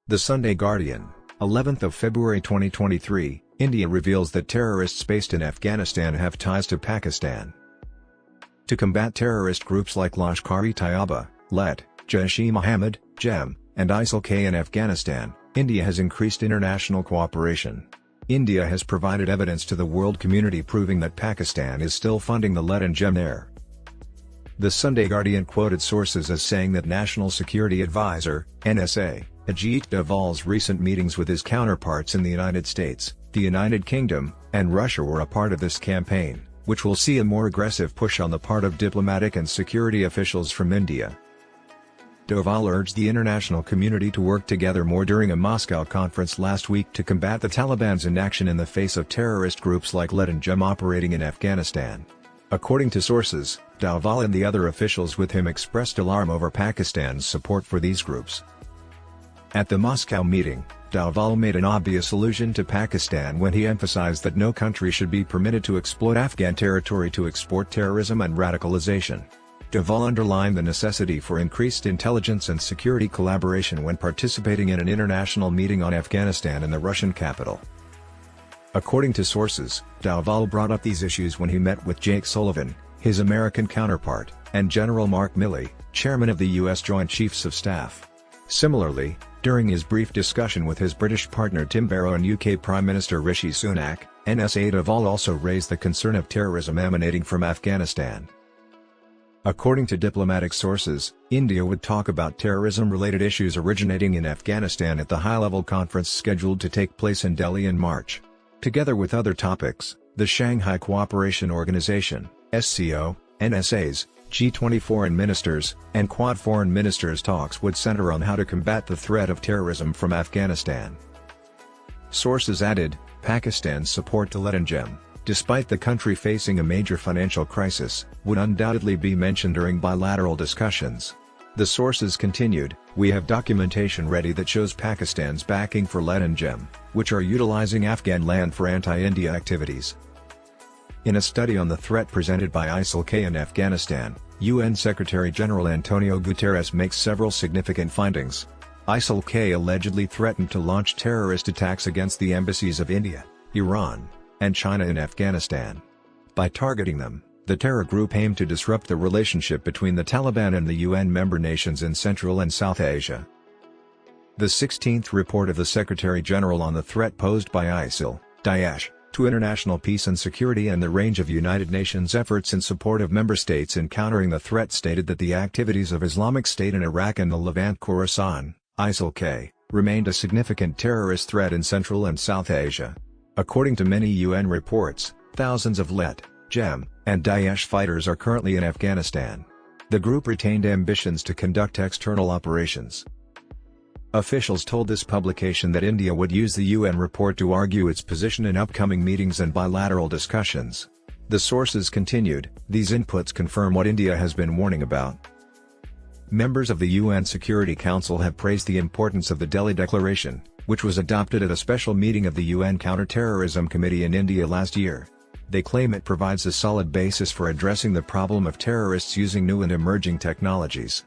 The Sunday Guardian, 11th of February 2023, India reveals that terrorists based in Afghanistan have ties to Pakistan. To combat terrorist groups like Lashkar-e-Tayyaba, LeT, Jaish-e-Mohammed, JeM, and ISIL-K in Afghanistan, India has increased international cooperation. India has provided evidence to the world community proving that Pakistan is still funding the LeT and JeM there. The Sunday Guardian quoted sources as saying that National Security Advisor, NSA, Ajit Doval's recent meetings with his counterparts in the United States, the United Kingdom, and Russia were a part of this campaign, which will see a more aggressive push on the part of diplomatic and security officials from India. Doval urged the international community to work together more during a Moscow conference last week to combat the Taliban's inaction in the face of terrorist groups like LeT and JeM operating in Afghanistan. According to sources, Doval and the other officials with him expressed alarm over Pakistan's support for these groups. At the Moscow meeting, Doval made an obvious allusion to Pakistan when he emphasized that no country should be permitted to exploit Afghan territory to export terrorism and radicalization. Doval underlined the necessity for increased intelligence and security collaboration when participating in an international meeting on Afghanistan in the Russian capital. According to sources, Doval brought up these issues when he met with Jake Sullivan, his American counterpart, and General Mark Milley, chairman of the U.S. Joint Chiefs of Staff. Similarly, during his brief discussion with his British partner Tim Barrow and UK Prime Minister Rishi Sunak, NSA Doval also raised the concern of terrorism emanating from Afghanistan. According to diplomatic sources, India would talk about terrorism-related issues originating in Afghanistan at the high-level conference scheduled to take place in Delhi in March. Together with other topics, the Shanghai Cooperation Organization, SCO, NSA's G20 foreign ministers, and Quad foreign ministers talks would center on how to combat the threat of terrorism from Afghanistan. Sources added, Pakistan's support to LeT and JeM, despite the country facing a major financial crisis, would undoubtedly be mentioned during bilateral discussions. The sources continued, we have documentation ready that shows Pakistan's backing for LeT and JeM, which are utilizing Afghan land for anti-India activities. In a study on the threat presented by ISIL-K in Afghanistan, UN Secretary-General Antonio Guterres makes several significant findings. ISIL-K allegedly threatened to launch terrorist attacks against the embassies of India, Iran, and China in Afghanistan. By targeting them, the terror group aimed to disrupt the relationship between the Taliban and the UN member nations in Central and South Asia. The 16th report of the Secretary-General on the threat posed by ISIL, Daesh, to international peace and security and the range of United Nations efforts in support of member states in countering the threat stated that the activities of Islamic State in Iraq and the Levant Khorasan, ISIL-K, remained a significant terrorist threat in Central and South Asia. According to many UN reports, thousands of LeT, JeM, and Daesh fighters are currently in Afghanistan. The group retained ambitions to conduct external operations. Officials told this publication that India would use the UN report to argue its position in upcoming meetings and bilateral discussions. The sources continued, these inputs confirm what India has been warning about. Members of the UN Security Council have praised the importance of the Delhi Declaration, which was adopted at a special meeting of the UN Counter-Terrorism Committee in India last year. They claim it provides a solid basis for addressing the problem of terrorists using new and emerging technologies.